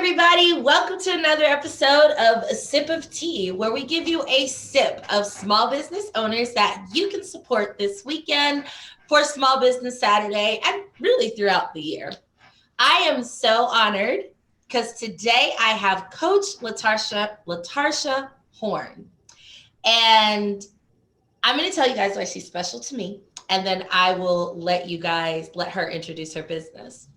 everybody. Welcome to another episode of A Sip of Tea, where we give you a sip of small business owners that you can support this weekend for Small Business Saturday and really throughout the year. I am so honored because today I have Coach LaTarsha Horne. And I'm going to tell you guys why she's special to me, and then I will let her introduce her business.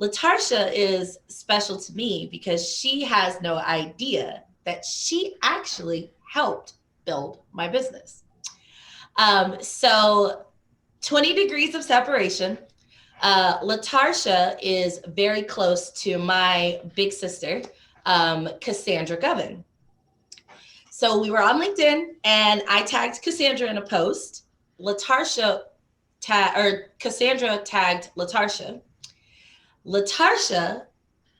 LaTarsha is special to me because she has no idea that she actually helped build my business. So 20 degrees of separation. LaTarsha is very close to my big sister, Cassandra Govan. So we were on LinkedIn and I tagged Cassandra in a post. Cassandra tagged LaTarsha. LaTarsha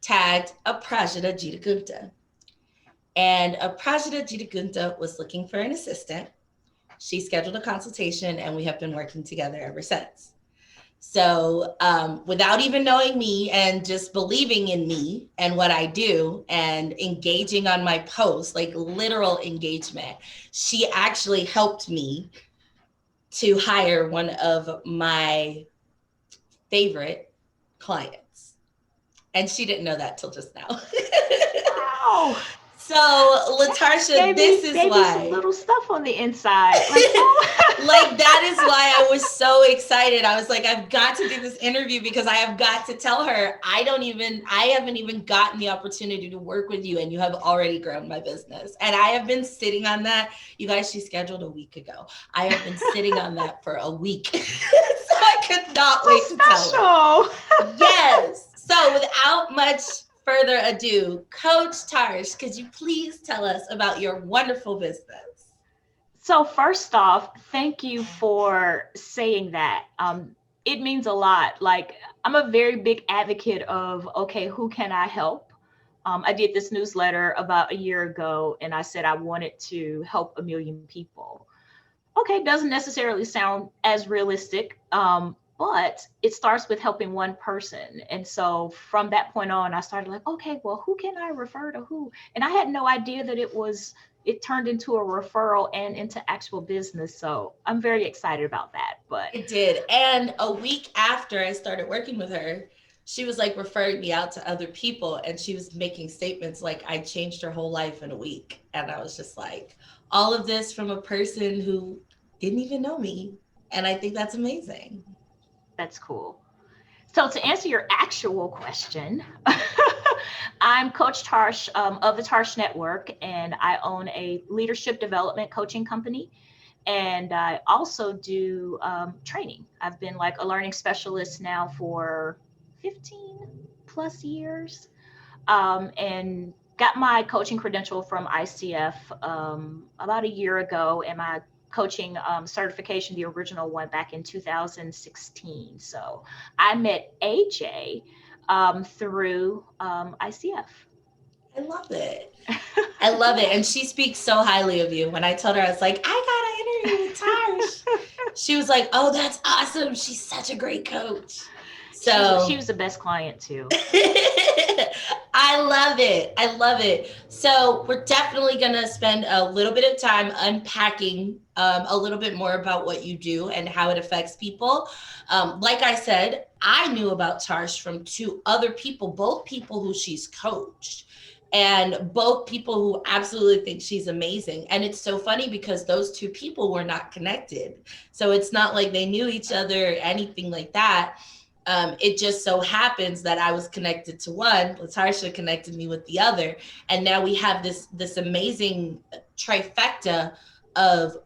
tagged Aprajita Jitagunta. And Aprajita Jitagunta was looking for an assistant. She scheduled a consultation and we have been working together ever since. So without even knowing me and just believing in me and what I do and engaging on my posts, like literal engagement, she actually helped me to hire one of my favorite clients. And she didn't know that till just now. Wow. So LaTarsha, this is why. Some little stuff on the inside. Like that is why I was so excited. I was like, I've got to do this interview because I have got to tell her I haven't even gotten the opportunity to work with you and you have already grown my business. And I have been sitting on that. You guys, she scheduled a week ago. I have been sitting on that for a week. So I could not wait to tell her. Yes. So without much further ado, Coach Tarsh, could you please tell us about your wonderful business? So first off, thank you for saying that. It means a lot. Like, I'm a very big advocate of, okay, who can I help? I did this newsletter about a year ago and I said I wanted to help 1 million people. Okay, doesn't necessarily sound as realistic, but it starts with helping one person. And so from that point on, I started like, okay, well, who can I refer to who? And I had no idea that it turned into a referral and into actual business. So I'm very excited about that. But it did. And a week after I started working with her, she was like referring me out to other people and she was making statements like I changed her whole life in a week. And I was just like, all of this from a person who didn't even know me. And I think that's amazing. That's cool. So to answer your actual question, I'm Coach Tarsh of the Tarsh Network, and I own a leadership development coaching company. And I also do training. I've been like a learning specialist now for 15 plus years, and got my coaching credential from ICF about a year ago, and my coaching certification, the original one, back in 2016. So I met AJ through ICF. I love it. I love it. And she speaks so highly of you. When I told her, I was like, I got an interview with Tarsh. She was like, oh, that's awesome. She's such a great coach. So she was the best client too. I love it. I love it. So we're definitely going to spend a little bit of time unpacking a little bit more about what you do and how it affects people. Like I said, I knew about Tarsh from 2 other people, both people who she's coached and both people who absolutely think she's amazing. And it's so funny because those 2 people were not connected. So it's not like they knew each other or anything like that. It just so happens that I was connected to one, LaTarsha connected me with the other. And now we have this amazing trifecta of,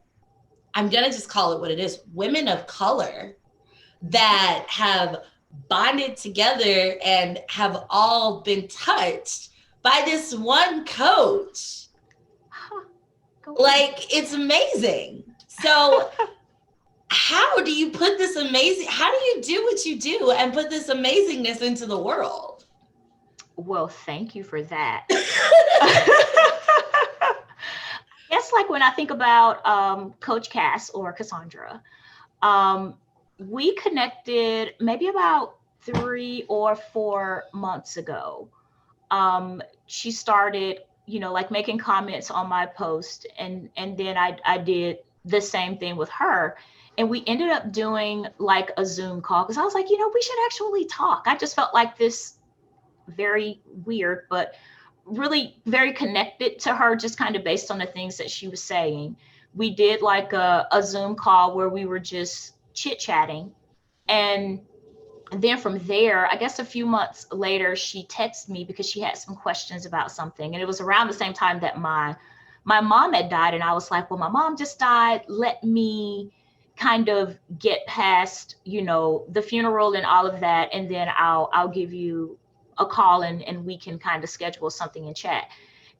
I'm going to just call it what it is, women of color that have bonded together and have all been touched by this one coach. Like, it's amazing. So how do you put this how do you do what you do and put this amazingness into the world? Well, thank you for that. Guess like when I think about Coach Cass or Cassandra, we connected maybe about 3 or 4 months ago. she started, like making comments on my post, and then I did the same thing with her. And we ended up doing like a Zoom call because I was like, we should actually talk. I just felt like this very weird, but really very connected to her, just kind of based on the things that she was saying. We did like a Zoom call where we were just chit chatting. And then from there, I guess a few months later, she texted me because she had some questions about something. And it was around the same time that my mom had died. And I was like, well, my mom just died. Let me kind of get past, the funeral and all of that. And then I'll give you a call, and we can kind of schedule something in chat.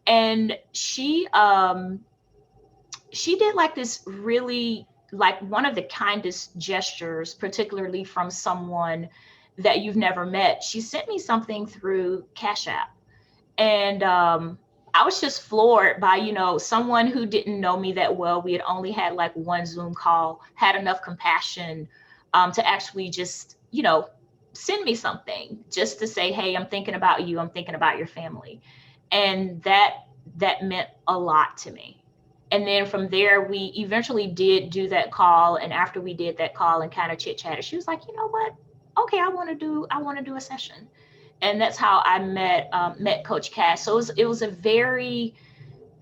And she did like this really, like, one of the kindest gestures, particularly from someone that you've never met. She sent me something through Cash App. And I was just floored by, someone who didn't know me that well. We had only had like one Zoom call, had enough compassion to actually just, send me something just to say, hey, I'm thinking about you. I'm thinking about your family. And that meant a lot to me. And then from there, we eventually did do that call. And after we did that call and kind of chit chatted, she was like, you know what? Okay, I want to do a session. And that's how I met Coach Cass. So it was a very,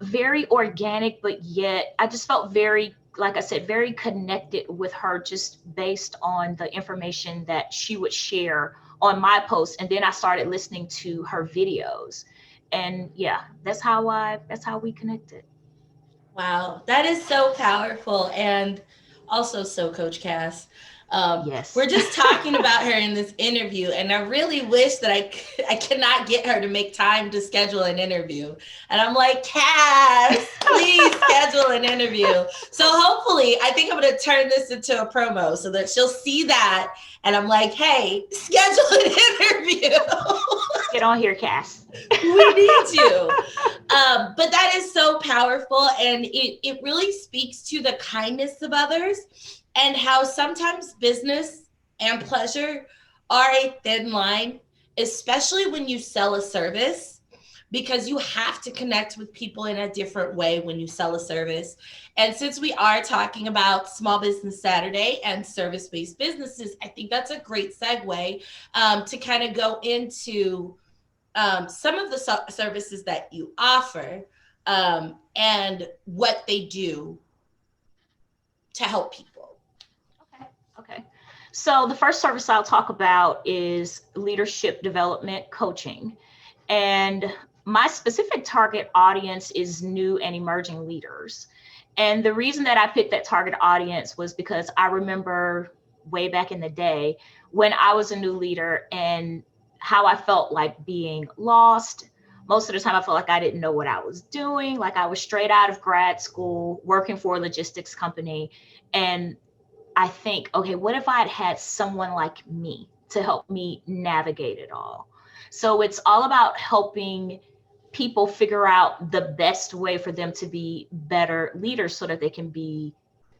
very organic, but yet I just felt very, like I said, very connected with her, just based on the information that she would share on my posts. And then I started listening to her videos. And yeah, that's how we connected. Wow, that is so powerful and also so Coach Cass. Yes. We're just talking about her in this interview, and I really wish that I cannot get her to make time to schedule an interview. And I'm like, Cass, please schedule an interview. So hopefully, I think I'm going to turn this into a promo so that she'll see that, and I'm like, hey, schedule an interview. Get on here, Cass. We need you. But that is so powerful, and it really speaks to the kindness of others and how sometimes business and pleasure are a thin line, especially when you sell a service, because you have to connect with people in a different way when you sell a service. And since we are talking about Small Business Saturday and service-based businesses, I think that's a great segue to kind of go into some of the services that you offer and what they do to help people. Okay. Okay. So the first service I'll talk about is leadership development coaching. And my specific target audience is new and emerging leaders. And the reason that I picked that target audience was because I remember way back in the day when I was a new leader and how I felt like being lost. Most of the time, I felt like I didn't know what I was doing. Like I was straight out of grad school, working for a logistics company. And I think, okay, what if I had had someone like me to help me navigate it all? So it's all about helping people figure out the best way for them to be better leaders so that they can be,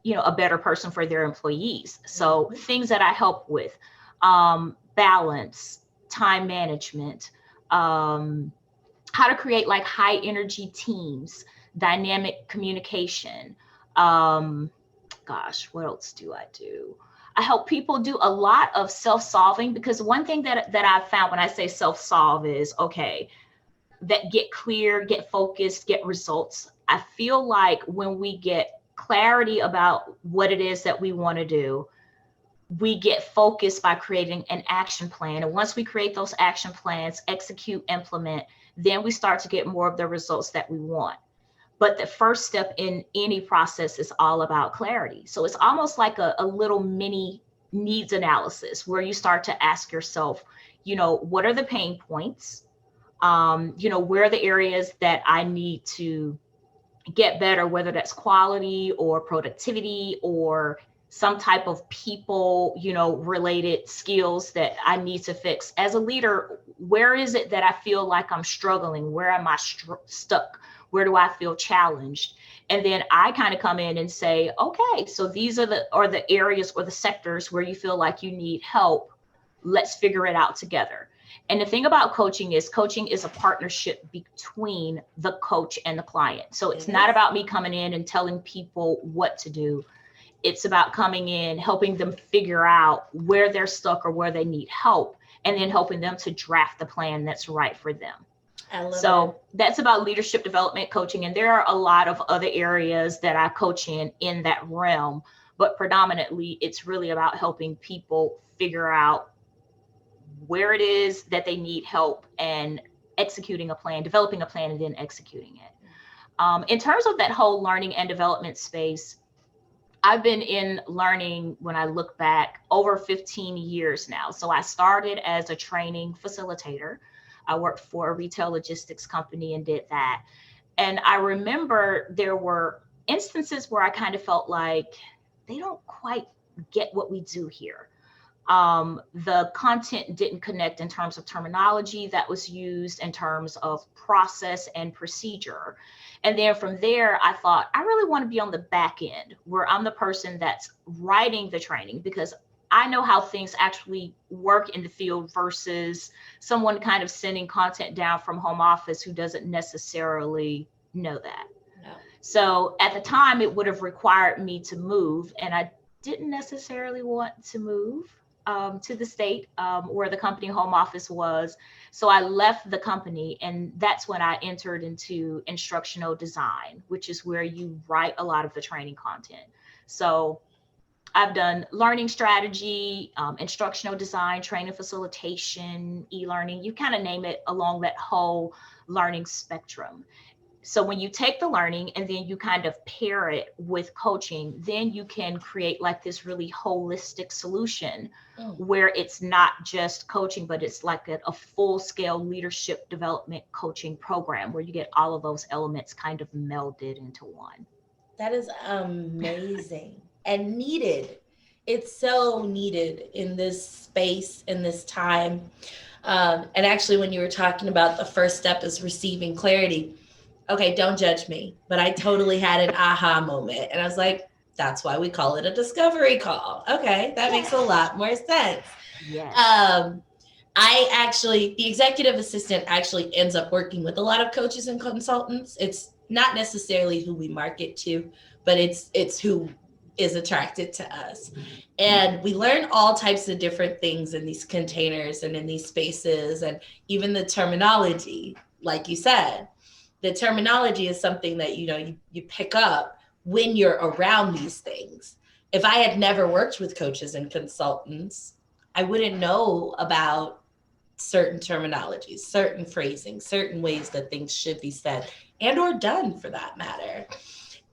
a better person for their employees. So things that I help with, balance, time management, how to create like high energy teams, dynamic communication. Gosh, what else do I do? I help people do a lot of self-solving, because one thing that I've found when I say self-solve is, okay, that get clear, get focused, get results. I feel like when we get clarity about what it is that we want to do, we get focused by creating an action plan. And once we create those action plans, execute, implement, then we start to get more of the results that we want. But the first step in any process is all about clarity. So it's almost like a little mini needs analysis where you start to ask yourself, what are the pain points? Where are the areas that I need to get better, whether that's quality or productivity or some type of people, related skills that I need to fix. As a leader, where is it that I feel like I'm struggling? Where am I stuck? Where do I feel challenged? And then I kind of come in and say, okay, so these are the areas or the sectors where you feel like you need help. Let's figure it out together. And the thing about coaching is a partnership between the coach and the client. So it's not Yes. about me coming in and telling people what to do. It's about coming in, helping them figure out where they're stuck or where they need help, and then helping them to draft the plan that's right for them. I love it. So that's about leadership development coaching. And there are a lot of other areas that I coach in that realm, but predominantly it's really about helping people figure out where it is that they need help and executing a plan, developing a plan, and then executing it. In terms of that whole learning and development space, I've been in learning, when I look back, over 15 years now. So I started as a training facilitator. I worked for a retail logistics company and did that. And I remember there were instances where I kind of felt like they don't quite get what we do here. The content didn't connect in terms of terminology that was used, in terms of process and procedure. And then from there, I thought, I really want to be on the back end where I'm the person that's writing the training, because I know how things actually work in the field versus someone kind of sending content down from home office who doesn't necessarily know that. No. So at the time, it would have required me to move, and I didn't necessarily want to move to the state where the company home office was. So I left the company, and that's when I entered into instructional design, which is where you write a lot of the training content. So I've done learning strategy, instructional design, training facilitation, e-learning, you kind of name it, along that whole learning spectrum. So when you take the learning and then you kind of pair it with coaching, then you can create like this really holistic solution Mm. where it's not just coaching, but it's like a full scale leadership development coaching program where you get all of those elements kind of melded into one. That is amazing and needed. It's so needed in this space, in this time. And actually, when you were talking about the first step is receiving clarity, okay, don't judge me, but I totally had an aha moment. And I was like, that's why we call it a discovery call. Okay, that makes a Yes. lot more sense. Yes. Um, the executive assistant actually ends up working with a lot of coaches and consultants. It's not necessarily who we market to, but it's who is attracted to us. And we learn all types of different things in these containers and in these spaces, and even the terminology, like you said. The terminology is something that you pick up when you're around these things. If I had never worked with coaches and consultants, I wouldn't know about certain terminologies, certain phrasing, certain ways that things should be said and or done for that matter.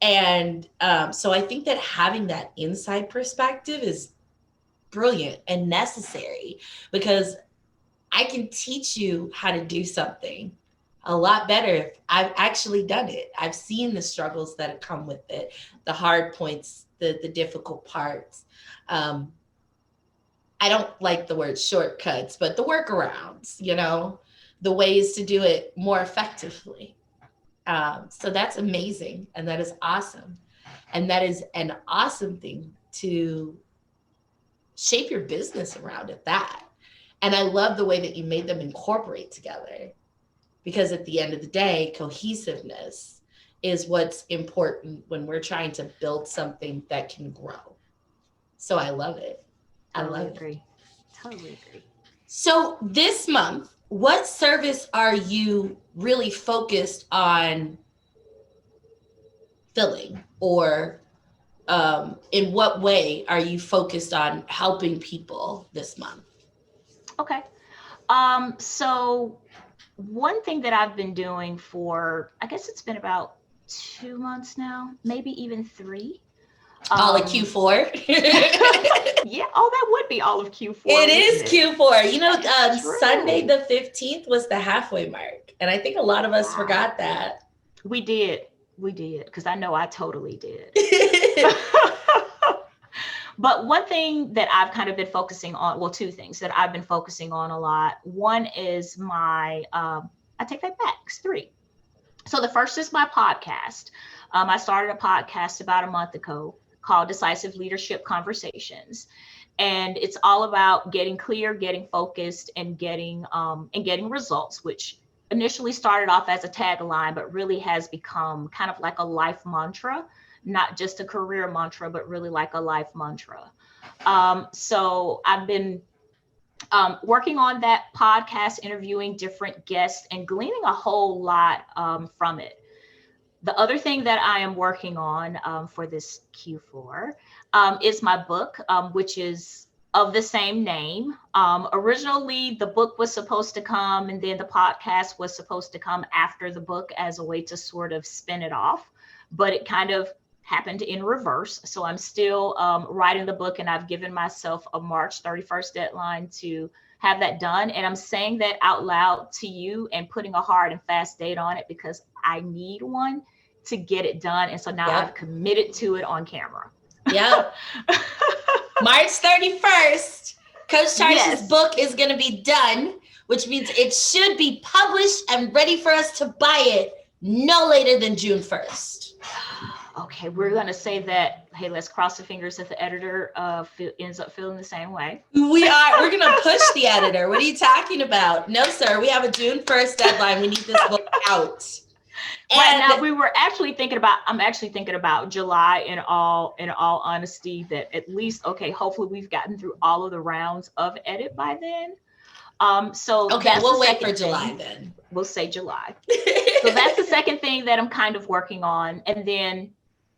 And so I think that having that inside perspective is brilliant and necessary, because I can teach you how to do something a lot better if I've actually done it. I've seen the struggles that have come with it, the hard points, the difficult parts. Um, I don't like the word shortcuts, but the workarounds, the ways to do it more effectively. So that's amazing. And that is awesome. And that is an awesome thing to shape your business around at that. And I love the way that you made them incorporate together, because at the end of the day, cohesiveness is what's important when we're trying to build something that can grow. So I love it. I Totally love it. agree. Totally agree. So this month, what service are you really focused on filling, or in what way are you focused on helping people this month? Okay. So one thing that I've been doing for, I guess it's been about 2 months now, maybe even three. All of Um, Q4. yeah, oh, that would be all of It Q4, wouldn't is it? Q4. That is Sunday true. the 15th was the halfway mark. And I think a lot of us Wow. forgot that. We did. We did, because I know I totally did. But one thing that I've kind of been focusing on, well, two things that I've been focusing on a lot. One is I take that back, it's three. So the first is my podcast. I started a podcast about a month ago called Decisive Leadership Conversations. And it's all about getting clear, getting focused, and getting results, which initially started off as a tagline, but really has become kind of like a life mantra, not just a career mantra, but really like a life mantra. So I've been working on that podcast, interviewing different guests, and gleaning a whole lot from it. The other thing that I am working on for this Q4 is my book, which is of the same name. Originally, the book was supposed to come, and then the podcast was supposed to come after the book as a way to sort of spin it off, but it kind of happened in reverse. So I'm still writing the book, and I've given myself a March 31st deadline to have that done. And I'm saying that out loud to you and putting a hard and fast date on it because I need one to get it done. And so now I've committed to it on camera. Yep. March 31st, Coach Tarsh's book is going to be done, which means it should be published and ready for us to buy it no later than June 1st. Okay, we're going to say that, hey, let's cross the fingers that the editor ends up feeling the same way. We are. We're going to push the editor. What are you talking about? No, sir. We have a June 1st deadline. We need this book out. Right now, I'm actually thinking about July in all honesty, that at least, okay, hopefully we've gotten through all of the rounds of edit by then. So okay, we'll wait for July then. We'll say July. So that's the second thing that I'm kind of working on. And then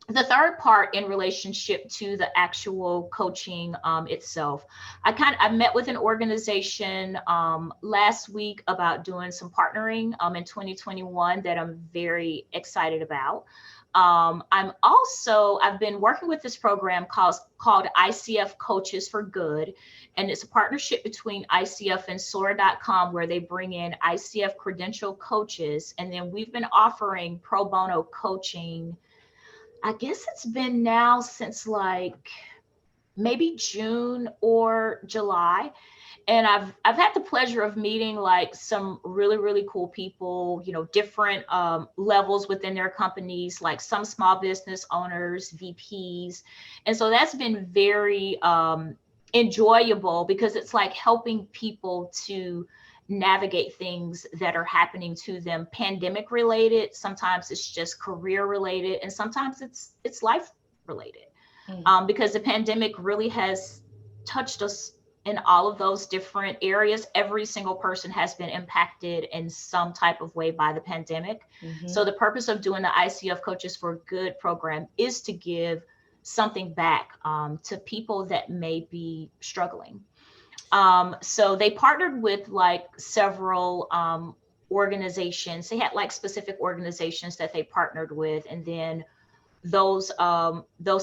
the third part in relationship to the actual coaching itself, I met with an organization last week about doing some partnering in 2021 that I'm very excited about. I've been working with this program called ICF Coaches for Good. And it's a partnership between ICF and Sora.com, where they bring in ICF credential coaches. And then we've been offering pro bono coaching. I guess it's been now since like maybe June or July. And I've had the pleasure of meeting like some really, really cool people, different levels within their companies, like some small business owners, VPs. And so that's been very enjoyable because it's like helping people to navigate things that are happening to them, pandemic related. Sometimes it's just career related, and sometimes it's life related, because the pandemic really has touched us in all of those different areas. Every single person has been impacted in some type of way by the pandemic. So the purpose of doing the ICF Coaches for Good program is to give something back to people that may be struggling. So they partnered with like several organizations. They had like specific organizations that they partnered with, and then those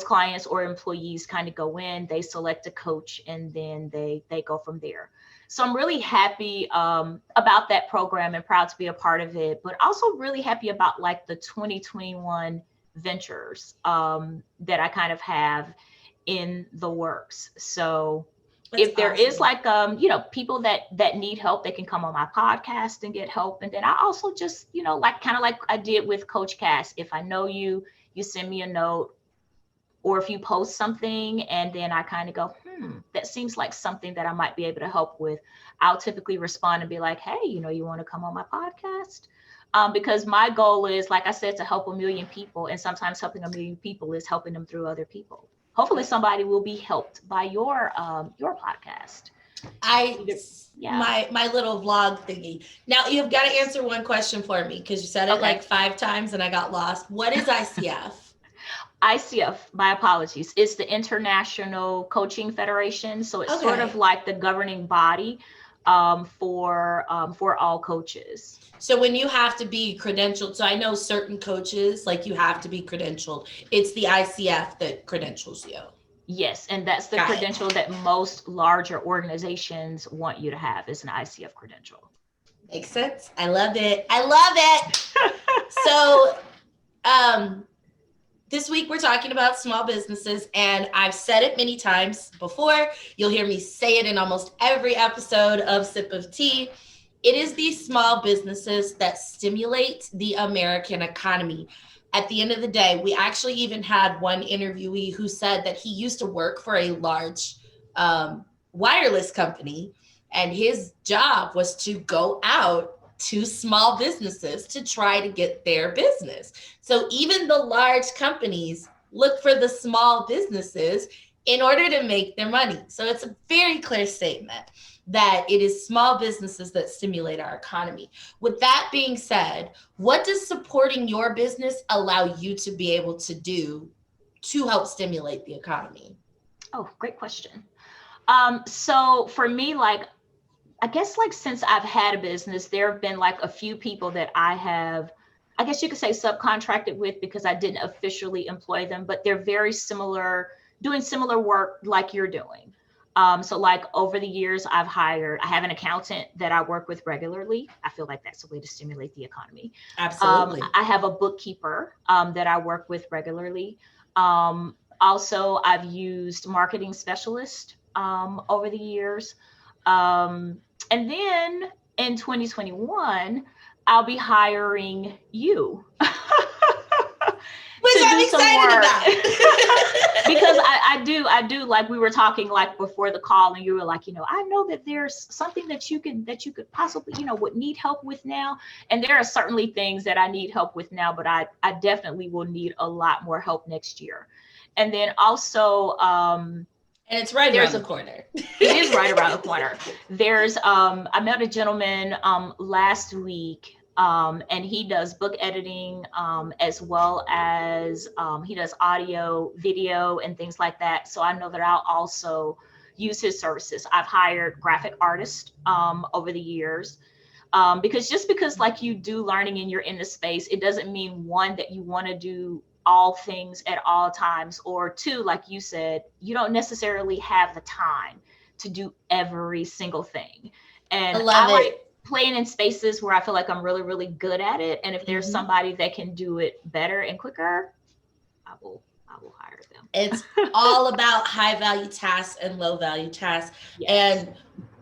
clients or employees kind of go in, they select a coach, and then they go from there. So I'm really happy about that program and proud to be a part of it, but also really happy about like the 2021 ventures that I kind of have in the works. So if there is like people that need help, they can come on my podcast and get help. And then I also just like kind of like I did with Coach Cass, if I know you send me a note, or if you post something and then I kind of go, that seems like something that I might be able to help with, I'll typically respond and be like, hey, you want to come on my podcast? Because my goal is, like I said, to help a million people. And sometimes helping a million people is helping them through other people. Hopefully somebody will be helped by your podcast. My little vlog thingy. Now you've got to answer one question for me, because you said it like 5 times and I got lost. What is ICF? ICF, my apologies, is the International Coaching Federation. So it's sort of like the governing body for all coaches. So when you have to be credentialed, so I know certain coaches, like you have to be credentialed. It's the ICF that credentials you. Yes, and that's the credential that most larger organizations want you to have, is an ICF credential. Makes sense. I love it. So this week we're talking about small businesses, and I've said it many times before. You'll hear me say it in almost every episode of Sip of Tea. It is these small businesses that stimulate the American economy. At the end of the day, we actually even had one interviewee who said that he used to work for a large wireless company, and his job was to go out to small businesses to try to get their business. So even the large companies look for the small businesses in order to make their money. So it's a very clear statement that it is small businesses that stimulate our economy. With that being said, what does supporting your business allow you to be able to do to help stimulate the economy? Oh, great question. So for me, like, I guess like since I've had a business, there have been like a few people that I have, I guess you could say subcontracted with because I didn't officially employ them, but they're very similar, doing similar work like you're doing. So like over the years, I have an accountant that I work with regularly. I feel like that's a way to stimulate the economy. Absolutely. I have a bookkeeper that I work with regularly. Also, I've used marketing specialist over the years. Um, and then in 2021, I'll be hiring you Which to I'm do some excited work. about. Because I do, like we were talking like before the call, and you were like, I know that there's something that you could possibly, would need help with now. And there are certainly things that I need help with now, but I definitely will need a lot more help next year. And then also, And it's right around there's the a corner. it is right around the corner. There's I met a gentleman last week, and he does book editing, as well as he does audio, video, and things like that. So I know that I'll also use his services. I've hired graphic artists over the years. Because just because like you do learning and you're in the space, it doesn't mean one that you want to do all things at all times, or two, like you said, you don't necessarily have the time to do every single thing. I And love I like it. playing in spaces where I feel like I'm really, really good at it. And if there's Mhm. somebody that can do it better and quicker, I will hire It's them. all about high value tasks and low value tasks. Yes. And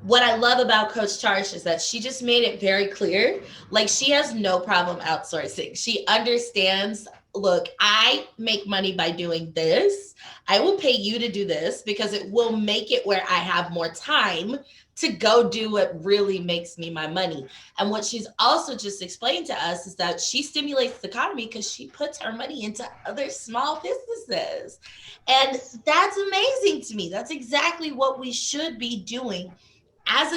what I love about Coach Tarsh is that she just made it very clear. Like, she has no problem outsourcing. She understands, look, I make money by doing this. I will pay you to do this because it will make it where I have more time to go do what really makes me my money. And what she's also just explained to us is that she stimulates the economy because she puts her money into other small businesses. And Yes. that's amazing to me. That's exactly what we should be doing as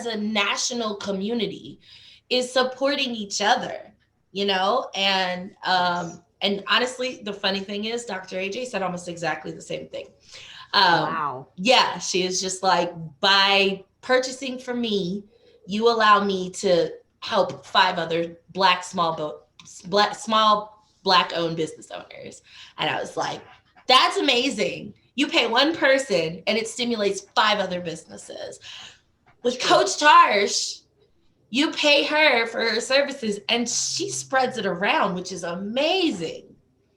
a national community, is supporting each other, and Yes. and honestly, the funny thing is Dr. AJ said almost exactly the same thing. Wow. Yeah, she is just like, by purchasing from me, you allow me to help five other black owned business owners. And I was like, that's amazing. You pay one person and it stimulates five other businesses. With True. Coach Tarsh, you pay her for her services and she spreads it around, which is amazing.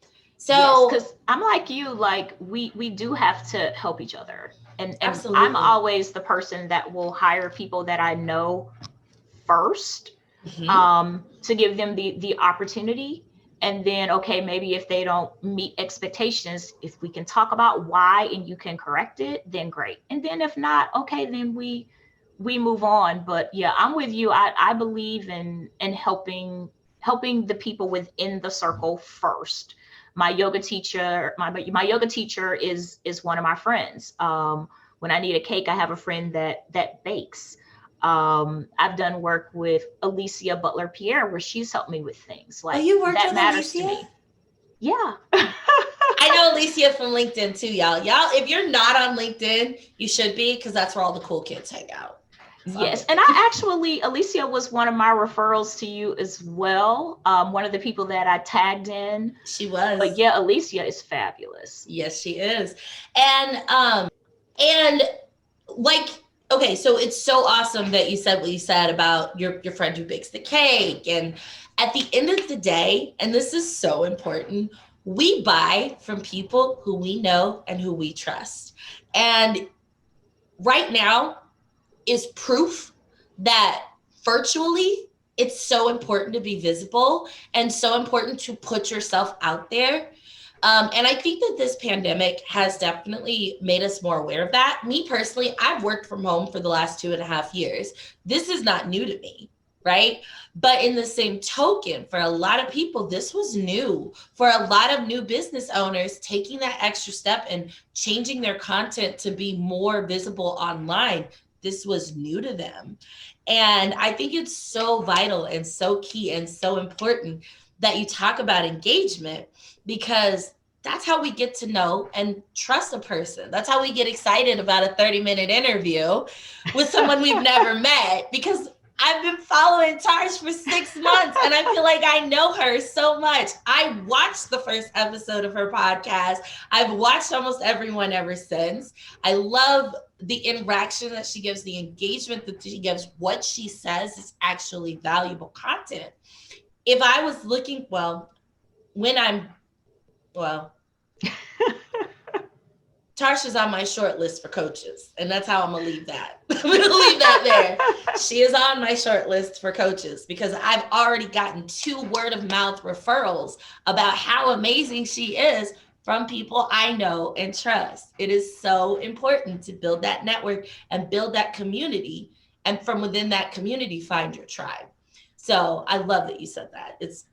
Yes, So, because I'm like you, like we do have to help each other. And I'm absolutely. always the person that will hire people that I know first, Mhm. to give them the opportunity. And then, okay, maybe if they don't meet expectations, if we can talk about why and you can correct it, then great. And then if not, okay, then we move on. But yeah, I'm with you. I believe in helping the people within the circle first. My yoga teacher is one of my friends. When I need a cake, I have a friend that bakes. I've done work with Alicia Butler Pierre where she's helped me with things Oh, like you worked that with matters to Alicia? me. Yeah. I know Alicia from LinkedIn too, y'all. Y'all, if you're not on LinkedIn, you should be, because that's where all the cool kids hang out. It's on Yes. And LinkedIn. Alicia was one of my referrals to you as well. One of the people that I tagged in. She But was. yeah, Alicia is fabulous. Yes, she is. And like, okay, so it's so awesome that you said what you said about your friend who bakes the cake. And at the end of the day, and this is so important, we buy from people who we know and who we trust. And right now is proof that virtually it's so important to be visible and so important to put yourself out there. And I think that this pandemic has definitely made us more aware of that. Me personally, I've worked from home for the last 2.5 years. This is not new to me, right? But in the same token, for a lot of people, this was new. For a lot of new business owners, taking that extra step and changing their content to be more visible online, this was new to them. And I think it's so vital and so key and so important that you talk about engagement, because that's how we get to know and trust a person. That's how we get excited about a 30-minute interview with someone we've never met, because I've been following Tarsh for 6 months and I feel like I know her so much. I watched the first episode of her podcast. I've watched almost everyone ever since. I love the interaction that she gives, the engagement that she gives. What she says is actually valuable content. If I was looking, when I'm, well, Tarsha's on my short list for coaches, and that's how I'm gonna leave that. I'm gonna leave that there. She is on my short list for coaches because I've already gotten 2 word-of-mouth referrals about how amazing she is from people I know and trust. It is so important to build that network and build that community, and from within that community, find your tribe. So I love that you said that. It's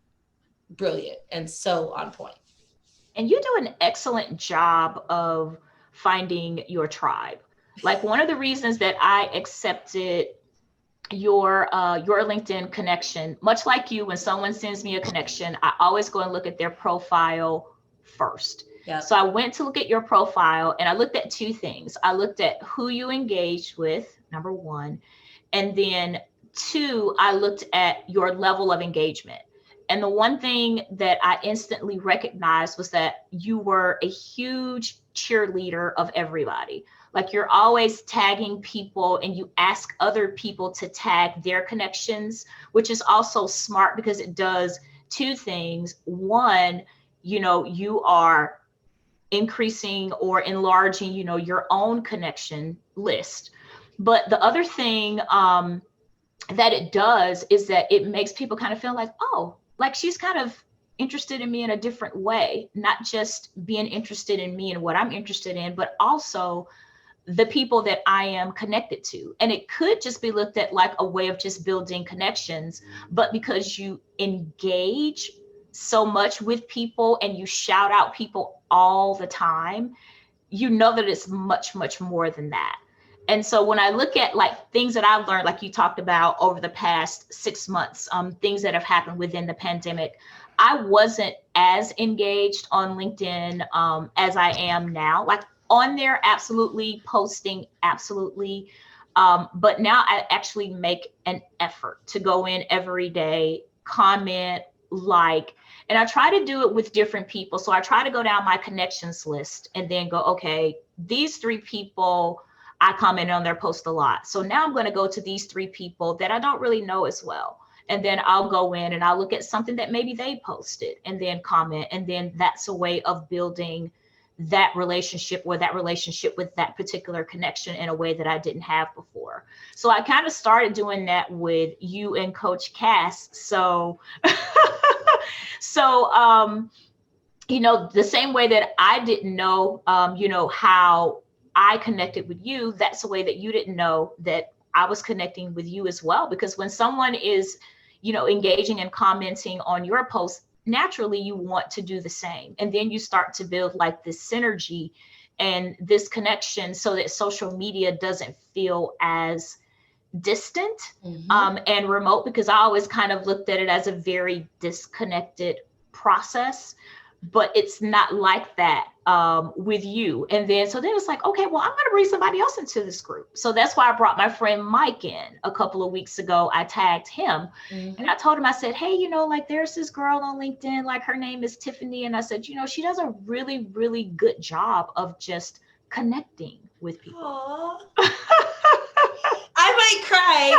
brilliant and so on point. And you do an excellent job of finding your tribe. Like one of the reasons that I accepted your LinkedIn connection, much like you, when someone sends me a connection, I always go and look at their profile first. Yep. So I went to look at your profile and I looked at 2 things. I looked at who you engaged with, number one, and then 2, I looked at your level of engagement. And the one thing that I instantly recognized was that you were a huge cheerleader of everybody. Like you're always tagging people and you ask other people to tag their connections, which is also smart because it does 2 things. One, you are increasing or enlarging, your own connection list. But the other thing that it does is that it makes people kind of feel like, oh, like she's kind of interested in me in a different way, not just being interested in me and what I'm interested in, but also the people that I am connected to. And it could just be looked at like a way of just building connections, but because you engage so much with people and you shout out people all the time, you know that it's much, much more than that. And so when I look at like things that I've learned, like you talked about over the past 6 months, things that have happened within the pandemic, I wasn't as engaged on LinkedIn as I am now. Like on there, absolutely, posting, absolutely. But now I actually make an effort to go in every day, comment, like, and I try to do it with different people. So I try to go down my connections list and then go, okay, these 3 people, I comment on their post a lot. So now I'm going to go to these 3 people that I don't really know as well. And then I'll go in and I'll look at something that maybe they posted and then comment. And then that's a way of building that relationship or that relationship with that particular connection in a way that I didn't have before. So I kind of started doing that with you and Coach Cass. So, so, the same way that I didn't know, how I connected with you, that's the way that you didn't know that I was connecting with you as well. Because when someone is, engaging and commenting on your post, naturally you want to do the same. And then you start to build like this synergy and this connection so that social media doesn't feel as distant and remote, because I always kind of looked at it as a very disconnected process. But it's not like that with you. And then, so then it's like, okay, well, I'm going to bring somebody else into this group. So that's why I brought my friend Mike in a couple of weeks ago. I tagged him and I told him, I said, hey, like there's this girl on LinkedIn, like her name is Tiffany. And I said, she does a really, really good job of just connecting with people. I might cry.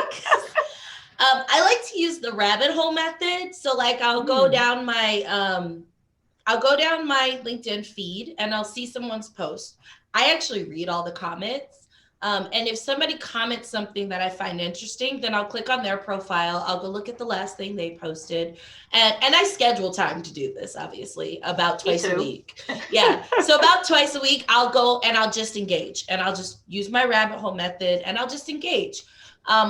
I like to use the rabbit hole method. So like I'll go down my LinkedIn feed and I'll see someone's post. I actually read all the comments, And if somebody comments something that I find interesting, then I'll click on their profile. I'll go look at the last thing they posted. And I schedule time to do this, obviously, about Me twice a too. week. Yeah. So about twice a week, I'll go and I'll just engage and I'll just use my rabbit hole method and I'll just engage.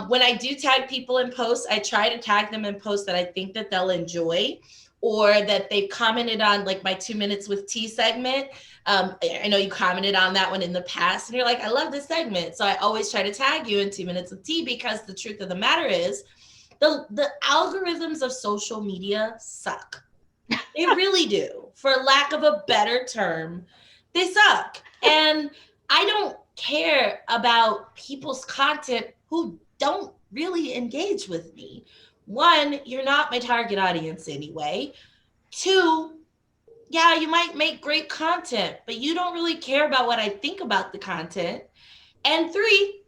When I do tag people in posts, I try to tag them in posts that I think that they'll enjoy or that they've commented on, like my 2 minutes with T segment. I know you commented on that one in the past and you're like, I love this segment. So I always try to tag you in 2 minutes with T because the truth of the matter is the algorithms of social media suck. They really do. For lack of a better term, they suck. And I don't care about people's content who don't really engage with me. One, you're not my target audience anyway. Two, yeah, you might make great content, but you don't really care about what I think about the content. And three,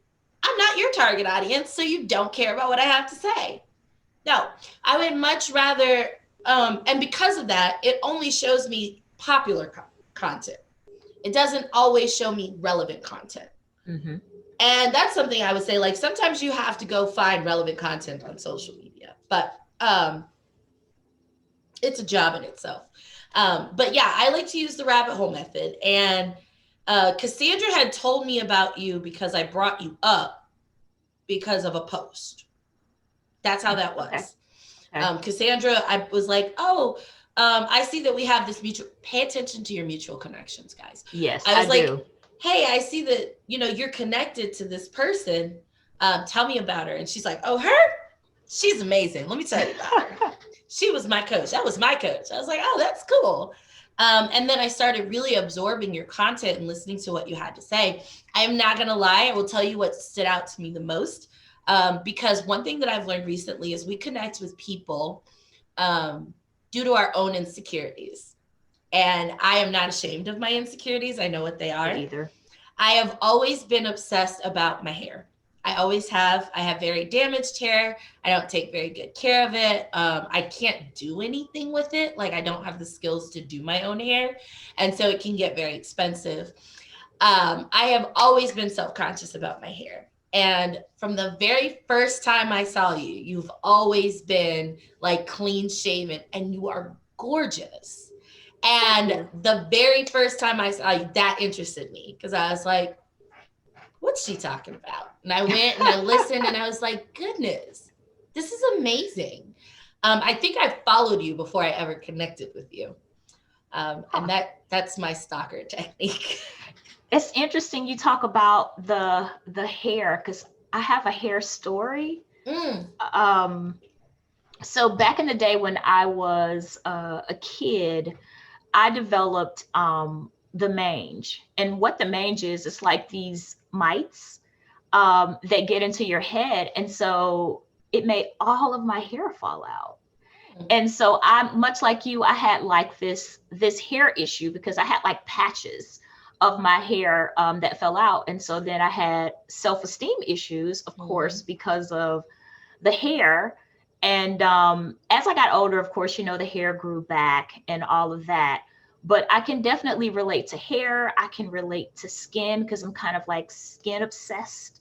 I'm not your target audience, so you don't care about what I have to say. No, I would much rather, and because of that, it only shows me popular content. It doesn't always show me relevant content. Mm-hmm. And that's something I would say, like, sometimes you have to go find relevant content on social media, but it's a job in itself. But yeah, I like to use the rabbit hole method. And Cassandra had told me about you because I brought you up because of a post. That's how that Okay. was. Okay. Cassandra, I was like, oh, I see that we have this mutual, pay attention to your mutual connections, guys. Yes, I I was like, do. hey, I see that, you're connected to this person. Tell me about her. And she's like, oh, her? She's amazing. Let me tell you about her. She was my coach. That was my coach. I was like, oh, that's cool. And then I started really absorbing your content and listening to what you had to say. I'm not going to lie. I will tell you what stood out to me the most. Because one thing that I've learned recently is we connect with people um, due to our own insecurities. And I am not ashamed of my insecurities. I know what they Me are. either. I have always been obsessed about my hair. I always have. I have very damaged hair. I don't take very good care of it. I can't do anything with it. Like, I don't have the skills to do my own hair. And so it can get very expensive. I have always been self conscious about my hair. And from the very first time I saw you, you've always been like clean shaven and you are gorgeous. Thank And you. the very first time I saw you, that interested me because I was like, what's she talking about? And I went and I listened and I was like, goodness, this is amazing. I think I followed you before I ever connected with you. And Huh. that's my stalker technique. It's interesting you talk about the hair because I have a hair story. Mm, Um, so back in the day when I was a kid, I developed the mange. And what the mange is, it's like these mites that get into your head. And so it made all of my hair fall out. mm, And so I'm much like you, I had like this hair issue because I had like patches of my hair that fell out. And so then I had self-esteem issues, of course, mhm, because of the hair. And as I got older, of course, the hair grew back and all of that. But I can definitely relate to hair. I can relate to skin because I'm kind of like skin obsessed.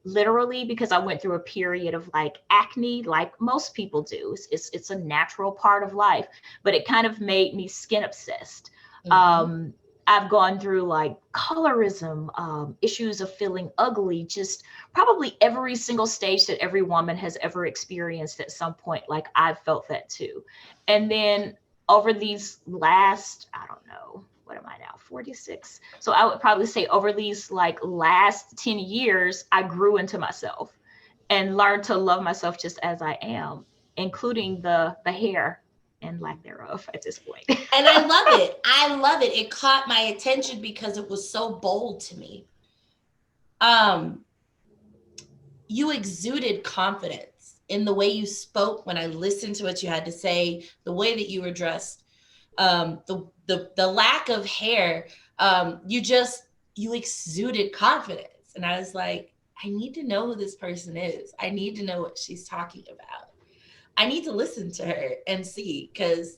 Literally because I went through a period of like acne, like most people do. It's a natural part of life, but it kind of made me skin obsessed. mhm. Um, I've gone through like colorism, issues of feeling ugly, just probably every single stage that every woman has ever experienced at some point. Like I've felt that too. And then over these last, I don't know, what am I now, 46? So I would probably say over these like last 10 years, I grew into myself and learned to love myself just as I am, including the hair and lack thereof at this point. And I love it. I love it. It caught my attention because it was so bold to me. Um, you exuded confidence in the way you spoke when I listened to what you had to say, the way that you were dressed, the lack of hair. You exuded confidence, and I was like, I need to know who this person is. I need to know what she's talking about. I need to listen to her and see because,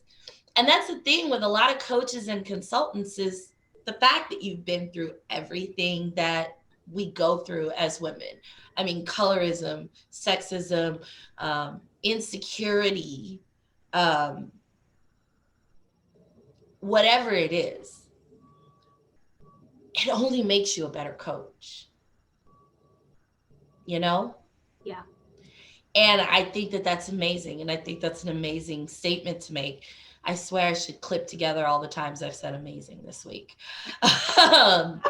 and that's the thing with a lot of coaches and consultants is the fact that you've been through everything that we go through as women. I mean, colorism, sexism, insecurity, um, whatever it is, it only makes you a better coach, you know? Yeah. And I think that that's amazing. And I think that's an amazing statement to make. I swear I should clip together all the times I've said amazing this week. um,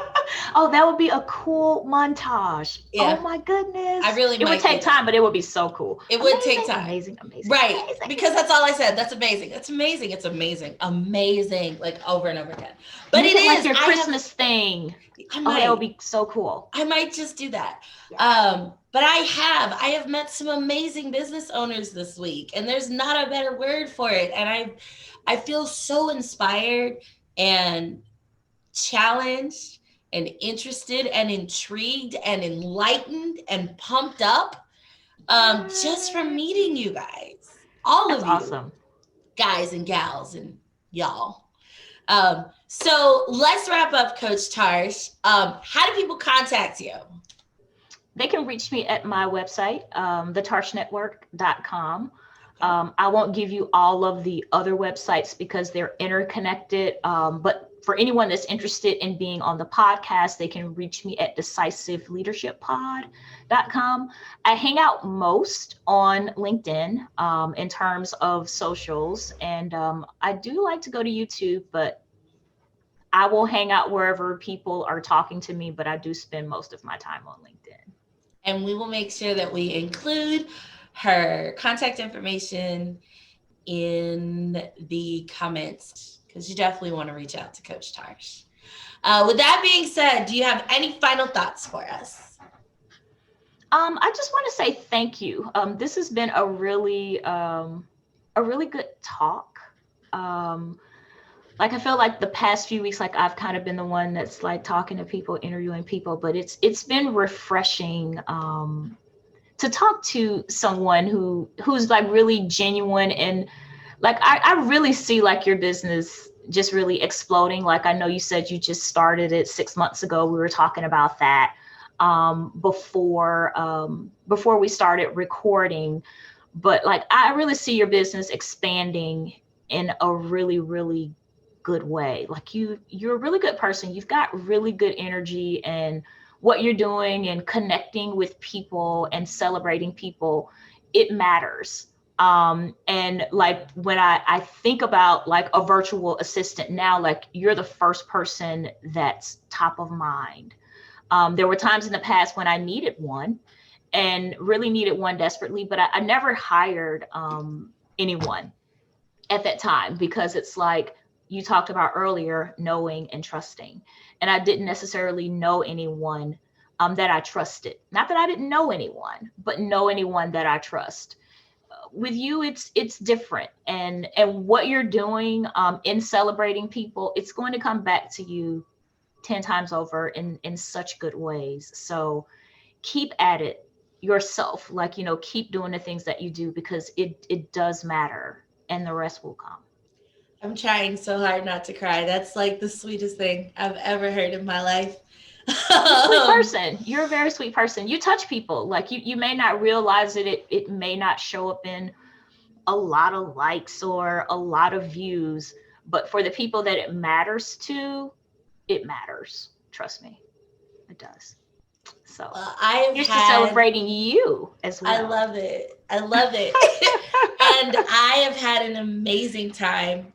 Oh, that would be a cool montage. Oh yeah, my I goodness. really It would might do take time, that. but it would be so cool. It would take Amazing, time. amazing, amazing, Right. amazing. Because that's all I said. That's amazing. It's amazing. It's amazing. Amazing. Like over and over again. But Make it it like is. your Christmas thing. I Oh, that would might. be so cool. I might just do that. Yeah. But I have met some amazing business owners this week, and there's not a better word for it. And I feel so inspired and challenged and interested and intrigued and enlightened and pumped up just from meeting you guys, all That's of you, awesome. guys and gals and y'all. So let's wrap up, Coach Tarsh. How do people contact you? They can reach me at my website, thetarshNetwork.com. Okay. I won't give you all of the other websites because they're interconnected. But for anyone that's interested in being on the podcast, they can reach me at decisiveleadershippod.com. I hang out most on LinkedIn in terms of socials. And I do like to go to YouTube, but I will hang out wherever people are talking to me, but I do spend most of my time on LinkedIn. And we will make sure that we include her contact information in the comments because you definitely want to reach out to Coach Tarsh. With that being said, do you have any final thoughts for us? I just want to say thank you. This has been a really good talk. Um, like I feel like the past few weeks, like I've kind of been the one that's like talking to people, interviewing people, but it's been refreshing to talk to someone who's like really genuine and like I really see like your business just really exploding. Like I know you said you just started it 6 months ago. We were talking about that before we started recording, but like I really see your business expanding in a really really good way. Like you're a really good person. You've got really good energy and what you're doing and connecting with people and celebrating people, it matters. And like when I think about like a virtual assistant now, like you're the first person that's top of mind. There were times in the past when I needed one and really needed one desperately, but I never hired anyone at that time because it's like you talked about earlier, knowing and trusting. And I didn't necessarily know anyone that I trusted. Not that I didn't know anyone, but know anyone that I trust. With you, it's different, and what you're doing in celebrating people, it's going to come back to you 10 times over in such good ways. So keep at it yourself, like keep doing the things that you do because it does matter, and the rest will come. I'm trying so hard not to cry. That's like the sweetest thing I've ever heard in my life. You're a sweet person. You're a very sweet person. You touch people. Like you may not realize it. It may not show up in a lot of likes or a lot of views, but for the people that it matters to, it matters. Trust me, it does. So I have here's to had celebrating you as I well. love it. I love it. And I have had an amazing time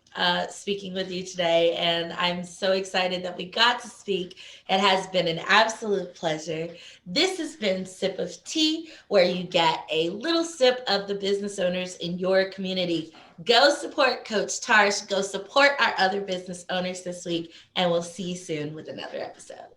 speaking with you today. And I'm so excited that we got to speak. It has been an absolute pleasure. This has been Sip of Tea, where you get a little sip of the business owners in your community. Go support Coach Tarsh. Go support our other business owners this week. And we'll see you soon with another episode.